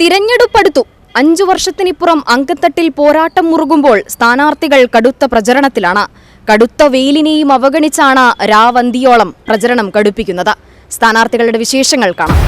തിരഞ്ഞെടുപ്പെടുത്തു 5 വർഷത്തിനിപ്പുറം അങ്കത്തട്ടിൽ പോരാട്ടം മുറുകുമ്പോൾ സ്ഥാനാർത്ഥികൾ കടുത്ത പ്രചരണത്തിലാണ്. കടുത്ത വെയിലിനെയും അവഗണിച്ചാണ് രാവന്തിയോളം പ്രചരണം കടുപ്പിക്കുന്നത്. സ്ഥാനാർത്ഥികളുടെ വിശേഷങ്ങൾ കാണാം.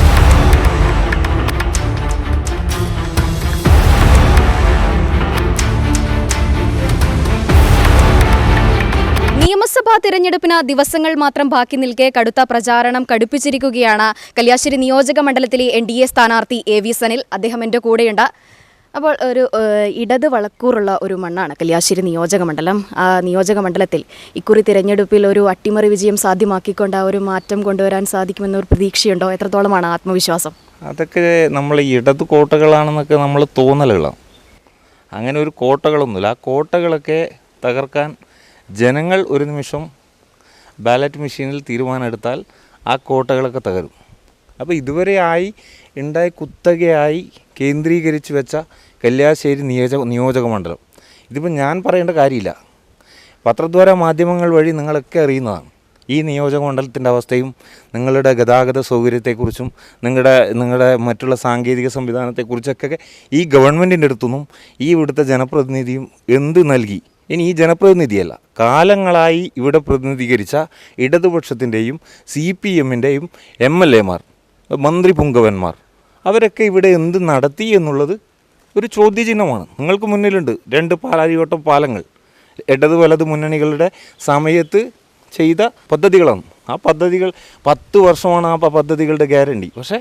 നിയമസഭാ തിരഞ്ഞെടുപ്പിന് ദിവസങ്ങൾ മാത്രം ബാക്കി നിൽക്കെ കടുത്ത പ്രചാരണം കടുപ്പിച്ചിരിക്കുകയാണ് കല്യാശ്ശേരി നിയോജക മണ്ഡലത്തിലെ NDA സ്ഥാനാർത്ഥി AV സനിൽ. അദ്ദേഹം എൻ്റെ കൂടെയുണ്ട്. അപ്പോൾ ഒരു ഇടത് വളക്കൂറുള്ള ഒരു മണ്ണാണ് കല്യാശ്ശേരി നിയോജക മണ്ഡലം. ആ നിയോജക മണ്ഡലത്തിൽ ഇക്കുറി തിരഞ്ഞെടുപ്പിൽ ഒരു അട്ടിമറി വിജയം സാധ്യമാക്കിക്കൊണ്ട് ആ ഒരു മാറ്റം കൊണ്ടുവരാൻ സാധിക്കുമെന്നൊരു പ്രതീക്ഷയുണ്ടോ? എത്രത്തോളമാണ് ആത്മവിശ്വാസം? അതൊക്കെ നമ്മൾ ഇടത് കോട്ടകളാണെന്നൊക്കെ നമ്മൾ തോന്നലുകളാണ്. അങ്ങനെ ഒരു കോട്ടകളൊന്നുമില്ല. ആ കോട്ടകളൊക്കെ തകർക്കാൻ ജനങ്ങൾ ഒരു നിമിഷം ബാലറ്റ് മെഷീനിൽ തീരുമാനമെടുത്താൽ ആ കോട്ടകളൊക്കെ തകരും. അപ്പോൾ ഇതുവരെ ഉണ്ടായി കുത്തകയായി കേന്ദ്രീകരിച്ച് വെച്ച കല്യാശ്ശേരി നിയോജക മണ്ഡലം ഇതിപ്പോൾ ഞാൻ പറയേണ്ട കാര്യമില്ല. പത്രദ്വാര മാധ്യമങ്ങൾ വഴി നിങ്ങളൊക്കെ അറിയുന്നതാണ് ഈ നിയോജക മണ്ഡലത്തിൻ്റെ അവസ്ഥയും നിങ്ങളുടെ ഗതാഗത സൗകര്യത്തെക്കുറിച്ചും നിങ്ങളുടെ മറ്റുള്ള സാങ്കേതിക സംവിധാനത്തെക്കുറിച്ചൊക്കെ ഈ ഗവൺമെൻറ്റിൻ്റെ അടുത്തുനിന്നും ഈ ഇവിടുത്തെ ജനപ്രതിനിധിയും എന്ത് നൽകി. ഇനി ഈ ജനപ്രതിനിധിയല്ല, കാലങ്ങളായി ഇവിടെ പ്രതിനിധീകരിച്ച ഇടതുപക്ഷത്തിൻ്റെയും CPMൻ്റെയും MLAമാർ, മന്ത്രി പുങ്കവന്മാർ, അവരൊക്കെ ഇവിടെ എന്ത് നടത്തി എന്നുള്ളത് ഒരു ചോദ്യചിഹ്നമാണ്. നിങ്ങൾക്ക് മുന്നിലുണ്ട് 2 പാലാരിവട്ടം പാലങ്ങൾ ഇടത് വലത് മുന്നണികളുടെ സമയത്ത് ചെയ്ത പദ്ധതികളാണ്. ആ പദ്ധതികൾ 10 വർഷമാണ് ആ പദ്ധതികളുടെ ഗ്യാരണ്ടി. പക്ഷേ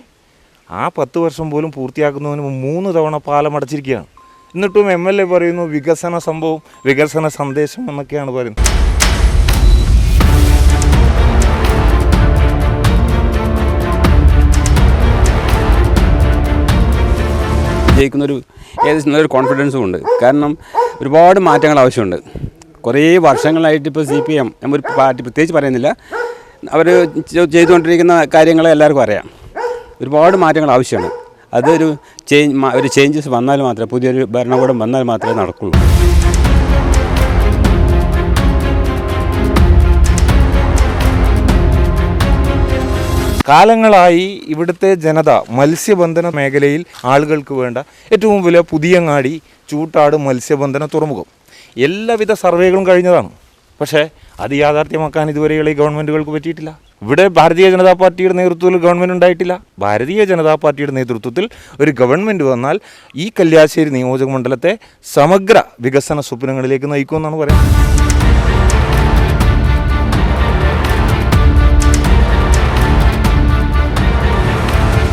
ആ 10 വർഷം പോലും പൂർത്തിയാക്കുന്നതിന് 3 തവണ പാലം അടച്ചിരിക്കുകയാണ്. എന്നിട്ടും MLA പറയുന്നു വികസന സംഭവം, വികസന സന്ദേശം എന്നൊക്കെയാണ് പറയുന്നത്. ജയിക്കുന്നൊരു ഏകദേശം നല്ലൊരു കോൺഫിഡൻസും ഉണ്ട്. കാരണം ഒരുപാട് മാറ്റങ്ങൾ ആവശ്യമുണ്ട്. കുറേ വർഷങ്ങളായിട്ട് ഇപ്പോൾ CPM ഒരു പാർട്ടി പ്രത്യേകിച്ച് പറയുന്നില്ല, അവർ ചെയ്തുകൊണ്ടിരിക്കുന്ന കാര്യങ്ങൾ എല്ലാവർക്കും അറിയാം. ഒരുപാട് മാറ്റങ്ങൾ ആവശ്യമാണ്. അതൊരു ചേഞ്ചസ് വന്നാൽ മാത്രമേ, പുതിയൊരു ഭരണകൂടം വന്നാൽ മാത്രമേ നടക്കുള്ളൂ. കാലങ്ങളായി ഇവിടുത്തെ ജനത മത്സ്യബന്ധന മേഖലയിൽ ആളുകൾക്ക് വേണ്ട ഏറ്റവും വലിയ പുതിയങ്ങാടി ചൂട്ടാട് മത്സ്യബന്ധന തുറമുഖം എല്ലാവിധ സർവേകളും കഴിഞ്ഞതാണ്. പക്ഷേ അത് യാഥാർത്ഥ്യമാക്കാൻ ഇതുവരെയുള്ള ഈ ഗവൺമെൻറ്റുകൾക്ക് പറ്റിയിട്ടില്ല. ഇവിടെ ഭാരതീയ ജനതാ പാർട്ടിയുടെ നേതൃത്വത്തിൽ ഗവൺമെൻറ് ഉണ്ടായിട്ടില്ല. ഭാരതീയ ജനതാ പാർട്ടിയുടെ നേതൃത്വത്തിൽ ഒരു ഗവൺമെൻറ് വന്നാൽ ഈ കല്യാശ്ശേരി നിയോജക മണ്ഡലത്തെ സമഗ്ര വികസന സ്വപ്നങ്ങളിലേക്ക് നയിക്കുമെന്നാണ് പറയുന്നത്.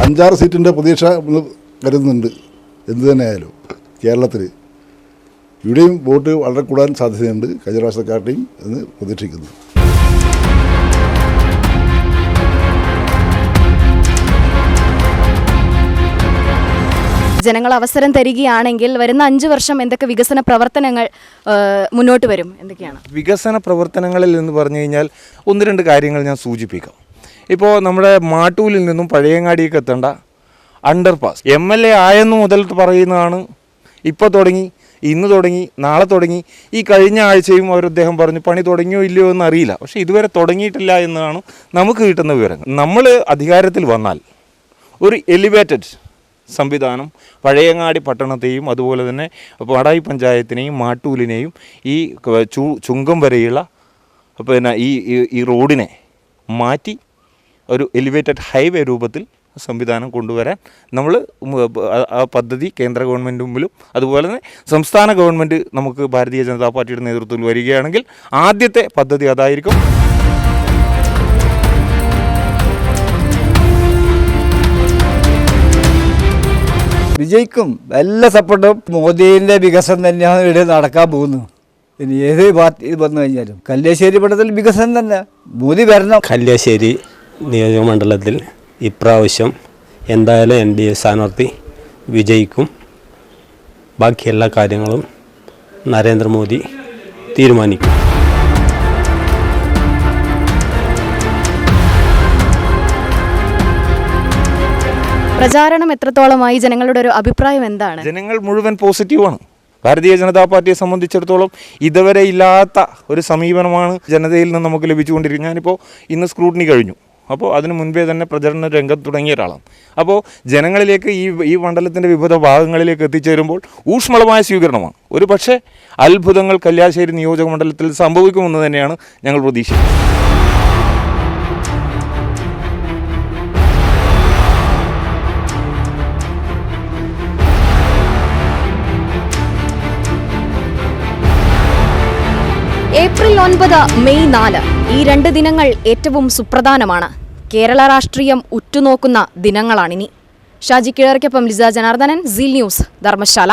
അഞ്ചാറ് സീറ്റിൻ്റെ പ്രതീക്ഷ കരുതുന്നുണ്ട്. എന്തു തന്നെയായാലും കേരളത്തിൽ ഇവിടെയും വോട്ട് വളരെ കൂടാൻ സാധ്യതയുണ്ട് കഴിഞ്ഞ പ്രാവശ്യക്കാരുടെയും എന്ന് പ്രതീക്ഷിക്കുന്നു. ജനങ്ങൾ അവസരം തരികയാണെങ്കിൽ വരുന്ന 5 വർഷം എന്തൊക്കെ വികസന പ്രവർത്തനങ്ങൾ മുന്നോട്ട് വരും? എന്തൊക്കെയാണ് വികസന പ്രവർത്തനങ്ങളിൽ എന്ന് പറഞ്ഞു കഴിഞ്ഞാൽ 1-2 കാര്യങ്ങൾ ഞാൻ സൂചിപ്പിക്കാം. ഇപ്പോൾ നമ്മുടെ മാട്ടൂലിൽ നിന്നും പഴയങ്ങാടിയൊക്കെ എത്തേണ്ട അണ്ടർപാസ് MLA ആയെന്നു മുതൽ പറയുന്നതാണ്. ഇപ്പോൾ തുടങ്ങി, ഇന്ന് തുടങ്ങി, നാളെ തുടങ്ങി, ഈ കഴിഞ്ഞ ആഴ്ചയും അദ്ദേഹം പറഞ്ഞു പണി തുടങ്ങിയോ ഇല്ലയോ എന്ന് അറിയില്ല. പക്ഷേ ഇതുവരെ തുടങ്ങിയിട്ടില്ല എന്നാണ് നമുക്ക് കിട്ടുന്ന വിവരങ്ങൾ. നമ്മൾ അധികാരത്തിൽ വന്നാൽ ഒരു എലിവേറ്റഡ് സംവിധാനം പഴയങ്ങാടി പട്ടണത്തെയും അതുപോലെ തന്നെ പാടായി പഞ്ചായത്തിനെയും മാട്ടൂലിനെയും ഈ ചുങ്കം വരെയുള്ള പിന്നെ ഈ റോഡിനെ മാറ്റി ഒരു എലിവേറ്റഡ് ഹൈവേ രൂപത്തിൽ സംവിധാനം കൊണ്ടുവരാൻ നമ്മൾ ആ പദ്ധതി കേന്ദ്ര ഗവൺമെൻറ് മുമ്പിലും അതുപോലെ തന്നെ സംസ്ഥാന ഗവൺമെൻറ് നമുക്ക് ഭാരതീയ ജനതാ പാർട്ടിയുടെ നേതൃത്വത്തിൽ വരികയാണെങ്കിൽ ആദ്യത്തെ പദ്ധതി അതായിരിക്കും. വിജയിക്കും. എല്ലാ സപ്പോർട്ടും മോദിൻ്റെ വികസനം തന്നെയാണ് ഇവിടെ നടക്കാൻ പോകുന്നത്. ഇനി ഏത് പാർട്ടി വന്നു കഴിഞ്ഞാലും കല്യാശ്ശേരി മണ്ഡലത്തിൽ വികസനം തന്നെ, മോദി വരണം. കല്യാശ്ശേരി നിയോജക മണ്ഡലത്തിൽ ഇപ്രാവശ്യം എന്തായാലും NDA സ്ഥാനാർത്ഥി വിജയിക്കും. ബാക്കി എല്ലാ കാര്യങ്ങളും നരേന്ദ്രമോദി തീരുമാനിക്കും. പ്രചാരണം എത്രത്തോളമായി? ജനങ്ങളുടെ ഒരു അഭിപ്രായം എന്താണ്? ജനങ്ങൾ മുഴുവൻ പോസിറ്റീവാണ്. ഭാരതീയ ജനതാ പാർട്ടിയെ സംബന്ധിച്ചിടത്തോളം ഇതുവരെ ഇല്ലാത്ത ഒരു സമീപനമാണ് ജനതയിൽ നിന്ന് നമുക്ക് ലഭിച്ചുകൊണ്ടിരിക്കുന്നത്. ഞാനിപ്പോൾ ഇന്ന് സ്ക്രൂട്ടിനി കഴിഞ്ഞു. അപ്പോൾ അതിന് മുൻപേ തന്നെ പ്രചരണ രംഗത്ത് തുടങ്ങിയ ഒരാളാണ്. അപ്പോൾ ജനങ്ങളിലേക്ക് ഈ മണ്ഡലത്തിൻ്റെ വിവിധ ഭാഗങ്ങളിലേക്ക് എത്തിച്ചേരുമ്പോൾ ഊഷ്മളമായ സ്വീകരണമാണ്. ഒരു പക്ഷേ അത്ഭുതങ്ങൾ കല്യാശ്ശേരി നിയോജക മണ്ഡലത്തിൽ സംഭവിക്കുമെന്ന് തന്നെയാണ് ഞങ്ങൾ പ്രതീക്ഷിക്കുന്നത്. ഏപ്രിൽ 9, മെയ് 4 ഈ 2 ദിനങ്ങൾ ഏറ്റവും സുപ്രധാനമാണ്. കേരള രാഷ്ട്രീയം ഉറ്റുനോക്കുന്ന ദിനങ്ങളാണിനി. ഷാജി കിഴറയ്ക്കൊപ്പം ലിസ ജനാർദ്ദനൻ, സീൽ ന്യൂസ്, ധർമ്മശാല.